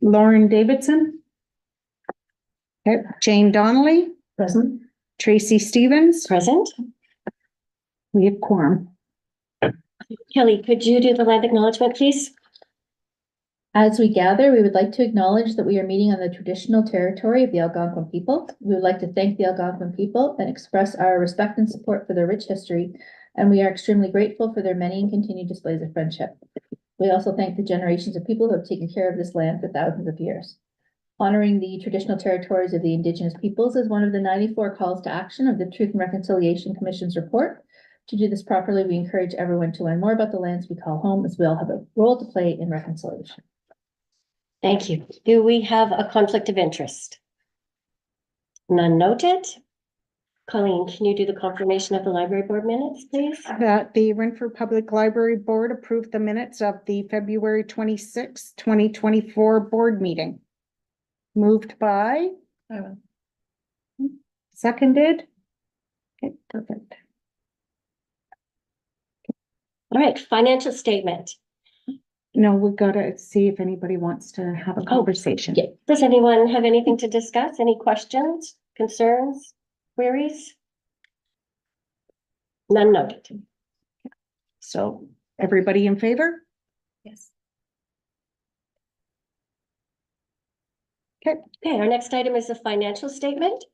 Lauren Davidson. Okay, Jane Donnelly, Present. Tracy Stevens. Present. We have quorum. Kelly, could you do the land acknowledgement, please? As we gather, we would like to acknowledge that we are meeting on the traditional territory of the Algonquin people. We would like to thank the Algonquin people and express our respect and support for their rich history, and we are extremely grateful for their many and continued displays of friendship. We also thank the generations of people who have taken care of this land for thousands of years. Honoring the traditional territories of the Indigenous peoples is one of the 94 calls to action of the Truth and Reconciliation Commission's report. To do this properly, we encourage everyone to learn more about the lands we call home, as we all have a role to play in reconciliation. Thank you. Do we have a conflict of interest? None noted. Colleen, can you do the confirmation of the library board minutes, please? That the Renfrew Public Library Board approved the minutes of the February 26, 2024 board meeting. Moved by. Seconded. Okay, perfect. All right, financial statement. No, we've got to see if anybody wants to have a conversation. Yeah. Does anyone have anything to discuss? Any questions, concerns, queries? None noted. So everybody in favor? Yes. Okay. Okay, our next item is the financial statement.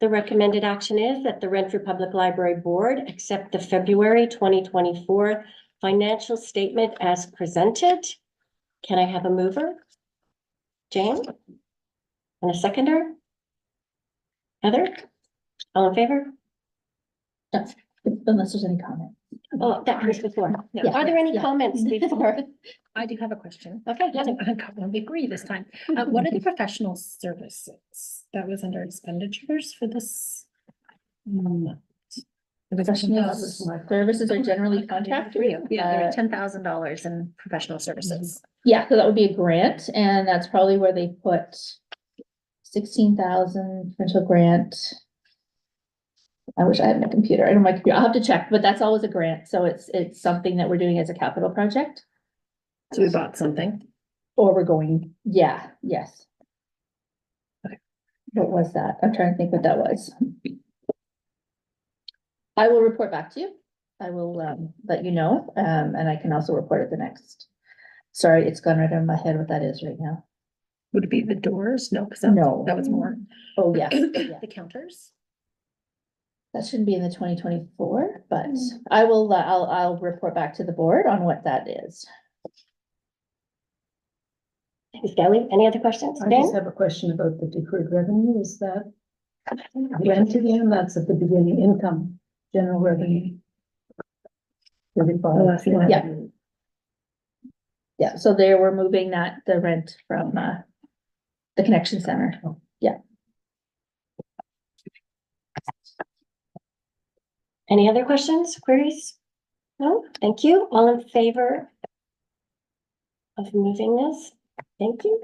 The recommended action is that the Renfrew Public Library Board accept the February 2024 financial statement as presented. Can I have a mover? Jane? And a seconder? Heather? All in favor? Unless there's any comment. Oh, that was before. Yeah. Are there any Yeah. comments before? I do have a question. Okay, I don't agree this time. What are the professional services that was under expenditures for this? Professional services are generally contracted. Yeah, there were $10,000 in professional services. Yeah, so that would be a grant, and that's probably where they put 16,000 potential grant. I wish I had my computer. I don't have my computer. I'll have to check, but that's always a grant. So it's something that we're doing as a capital project. So we bought something. Or we're going, yeah, yes. Okay. What was that? I'm trying to think what that was. I will report back to you. I will let you know, and I can also report at the next. Sorry, it's gone right over my head what that is right now. Would it be the doors? No, because No. that was more. Oh, yeah, yeah. The counters? That shouldn't be in the 2024, but I will, I'll report back to the board on what that is. Thanks, Kelly. Any other questions? I Dan? just have a question about the deferred revenue. Is that rent again? That's at the beginning, income, general revenue. 35. Yeah. Yeah, so they were moving the rent from, the connection center. Yeah. Any other questions, queries? No, thank you. All in favor of moving this? Thank you.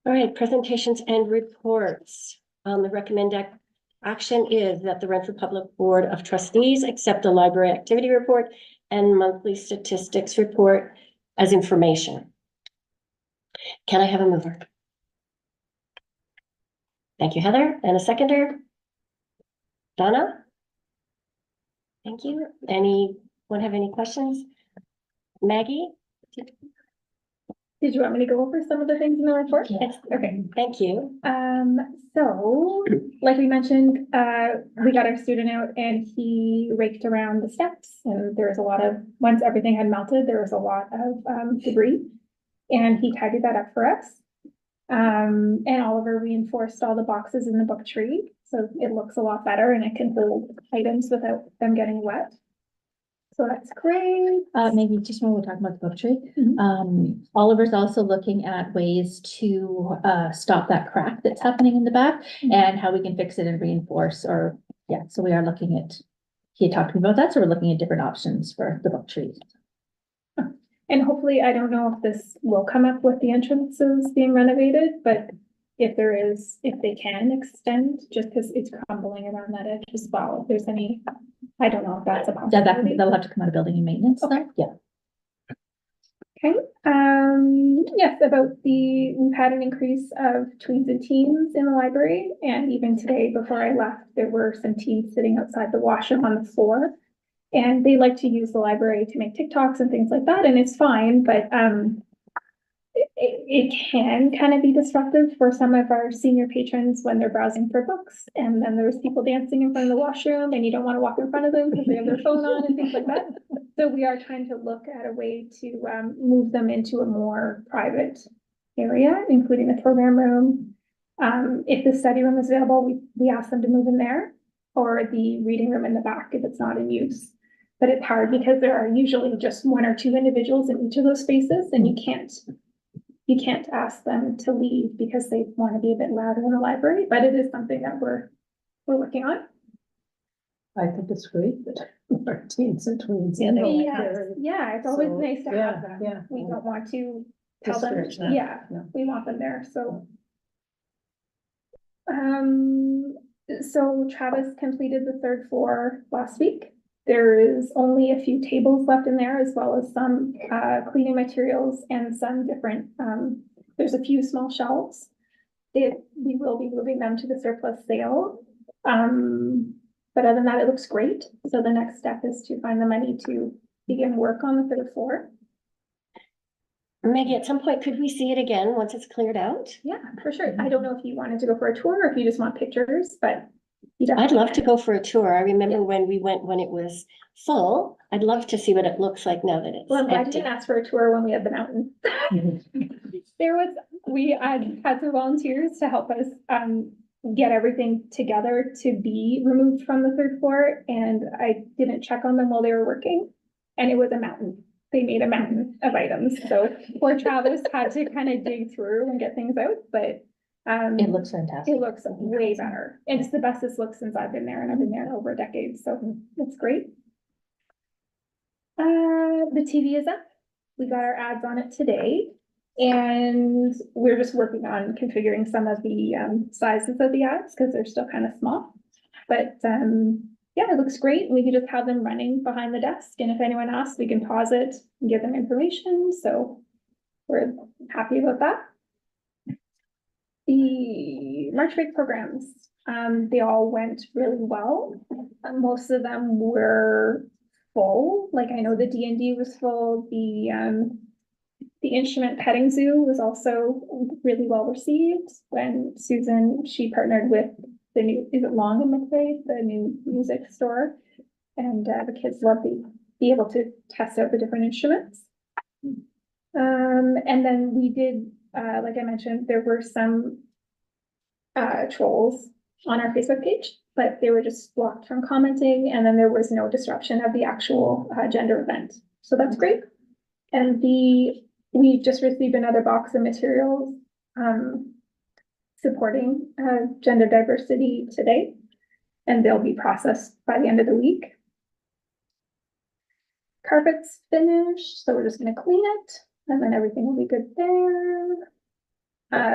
All right, presentations and reports. The recommended action is that the Renfrew Public Board of Trustees accept the library activity report and monthly statistics report as information. Can I have a mover? Thank you, Heather. And a seconder? Donna? Thank you. Anyone have any questions? Maggie? Did you want me to go over some of the things in the report? Yes. Okay. Thank you. So, like we mentioned, we got our student out and he raked around the steps, and there was a lot of, once everything had melted, there was a lot of debris. And he tidied that up for us. And Oliver reinforced all the boxes in the book tree, so it looks a lot better and it can hold items without them getting wet. So that's great. Maybe just when we're talking about the book tree, Mhm. Oliver's also looking at ways to stop that crack that's happening in the back and how we can fix it and reinforce, or, yeah, so we are looking at, he talked to me about that, so we're looking at different options for the book trees. And hopefully, I don't know if this will come up with the entrances being renovated, but if they can extend, just because it's crumbling around that edge as well, if there's any I don't know if that's a Yeah, possibility. that'll have to come out of building and maintenance, Okay. though, yeah. Okay, yes, we've had an increase of tweens and teens in the library, and even today, before I left, there were some teens sitting outside the washroom on the floor. And they like to use the library to make TikToks and things like that, and it's fine, but, it can kind of be disruptive for some of our senior patrons when they're browsing for books, and then there's people dancing in front of the washroom, and you don't want to walk in front of them because they have their phone on and things like that. So we are trying to look at a way to move them into a more private area, including the program room. If the study room is available, we ask them to move in there, or the reading room in the back if it's not in use. But it's hard because there are usually just one or two individuals in each of those spaces, and you can't ask them to leave because they want to be a bit louder in the library, but it is something that we're working on. I think it's great that our teens and tweens in the Yes, library. yeah, it's always So, nice to yeah, have them. yeah, We yeah. don't want to tell them, Discourage that, yeah, no. we want them there, so. So Travis completed the third floor last week. There is only a few tables left in there, as well as some cleaning materials and some different, there's a few small shelves. We will be moving them to the surplus sale. But other than that, it looks great. So the next step is to find the money to begin work on the third floor. Maggie, at some point, could we see it again once it's cleared out? Yeah, for sure. I don't know if you wanted to go for a tour or if you just want pictures, but. I'd love to go for a tour. I remember when we went, when it was full. I'd love to see what it looks like now that Well, I'm it's glad you empty. didn't ask for a tour when we had the mountain. We had some volunteers to help us, get everything together to be removed from the third floor, and I didn't check on them while they were working, and it was a mountain. They made a mountain of items, so poor Travis had to kind of dig through and get things out, but, It looks fantastic. it looks way better. It's the best it's looked since I've been there, and I've been there over a decade, so it's great. The TV is up. We got our ads on it today. And we're just working on configuring some of the sizes of the ads because they're still kind of small. But yeah, it looks great. We can just have them running behind the desk. And if anyone asks, we can pause it and give them information. So we're happy about that. The March break programs, they all went really well. Most of them were full. Like I know the D&D was full. The instrument petting zoo was also really well received when Susan, she partnered with the new, is it Long and McVeigh, the new music store? And the kids love to be able to test out the different instruments. And then we did, like I mentioned, there were some trolls on our Facebook page, but they were just blocked from commenting, and then there was no disruption of the actual gender event. So that's great. And we just received another box of materials supporting gender diversity today, and they'll be processed by the end of the week. Carpet's finished, so we're just gonna clean it, and then everything will be good there.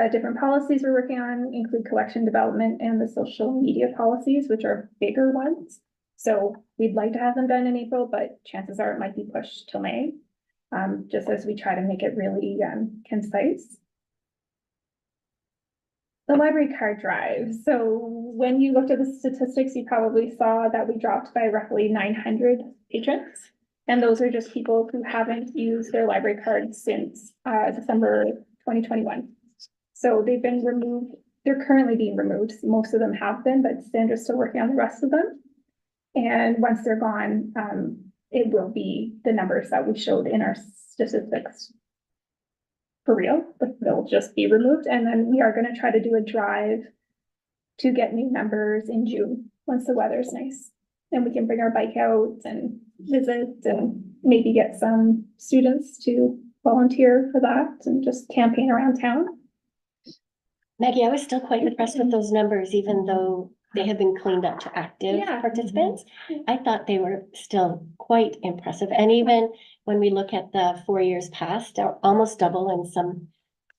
Different policies we're working on include collection development and the social media policies, which are bigger ones. So we'd like to have them done in April, but chances are it might be pushed till May. Just as we try to make it really concise. The library card drive. So when you looked at the statistics, you probably saw that we dropped by roughly 900 patrons. And those are just people who haven't used their library cards since December 2021. So they've been removed. They're currently being removed. Most of them have been, but Sandra's still working on the rest of them. And once they're gone, it will be the numbers that we showed in our statistics for real, but they'll just be removed. And then we are going to try to do a drive to get new members in June, once the weather's nice. And we can bring our bike out and visit and maybe get some students to volunteer for that and just campaign around town. Maggie, I was still quite impressed with those numbers, even though they have been cleaned up to active Yeah. participants. I thought they were still quite impressive. And even when we look at the 4 years past, they're almost double in some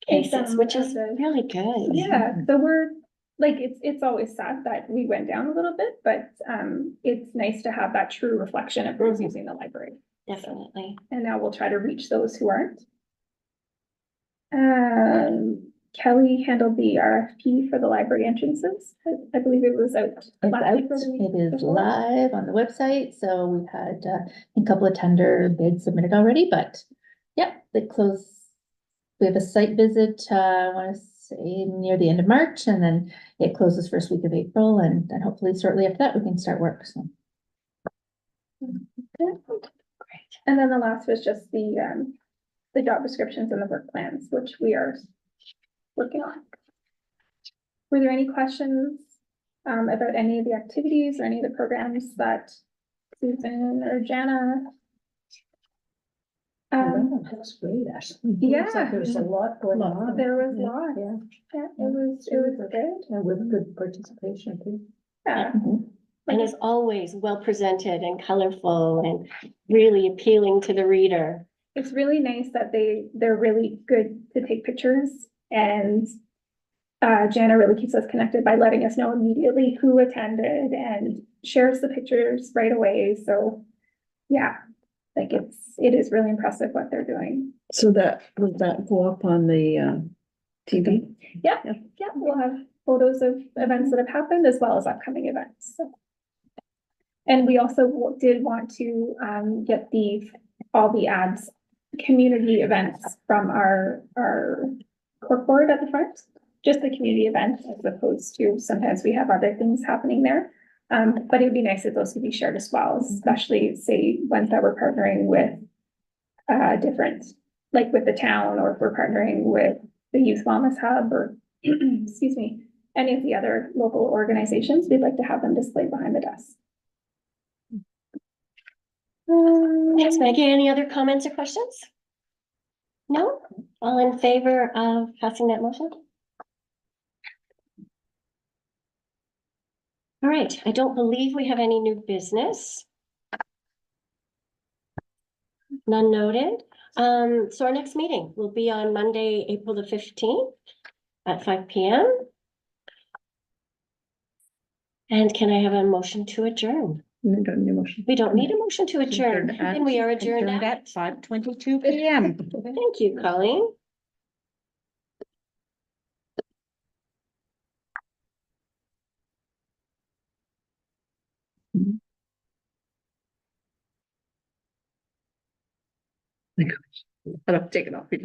In cases, some which of is the- really good. Yeah, so we're like, it's always sad that we went down a little bit, but, it's nice to have that true reflection of who's Mhm. using the library. Definitely. And now we'll try to reach those who aren't. Kelly handled the RFP for the library entrances. I believe it was out. It's last out, week or the week it is before. live on the website, so we've had a couple of tender bids submitted already, but yeah, they close. We have a site visit, I want to say near the end of March, and then it closes first week of April, and then hopefully shortly after that, we can start work, so. Great. And then the last was just the job descriptions and the work plans, which we are working on. Were there any questions about any of the activities or any of the programs that Susan or Jana? That's great, actually. yeah. Looks like there's a lot going on. There was Yeah, lots. Yeah, Yeah, it was good. and with good participation too. Yeah. And as always, well presented and colorful and really appealing to the reader. It's really nice that they're really good to take pictures, and Jana really keeps us connected by letting us know immediately who attended and shares the pictures right away. So yeah, like it is really impressive what they're doing. So will that go up on the TV? Yeah, we'll have photos of events that have happened as well as upcoming events. So. And we also did want to get all the ads, community events from our corkboard at the front, just the community events as opposed to sometimes we have other things happening there. But it'd be nice if those could be shared as well, especially say ones that we're partnering with different, like with the town, or if we're partnering with the Youth Wellness Hub or excuse me, any of the other local organizations, we'd like to have them displayed behind the desk. Thanks, Maggie. Any other comments or questions? No? All in favor of passing that motion? All right, I don't believe we have any new business. None noted. So our next meeting will be on Monday, April the 15th at 5 p.m. And can I have a motion to adjourn? No, don't need a motion. We don't need a motion to adjourn. Adjourned at- And we are adjourned Adjourned at. at 5:22 p.m. Thank you, Colleen. I'll take it off.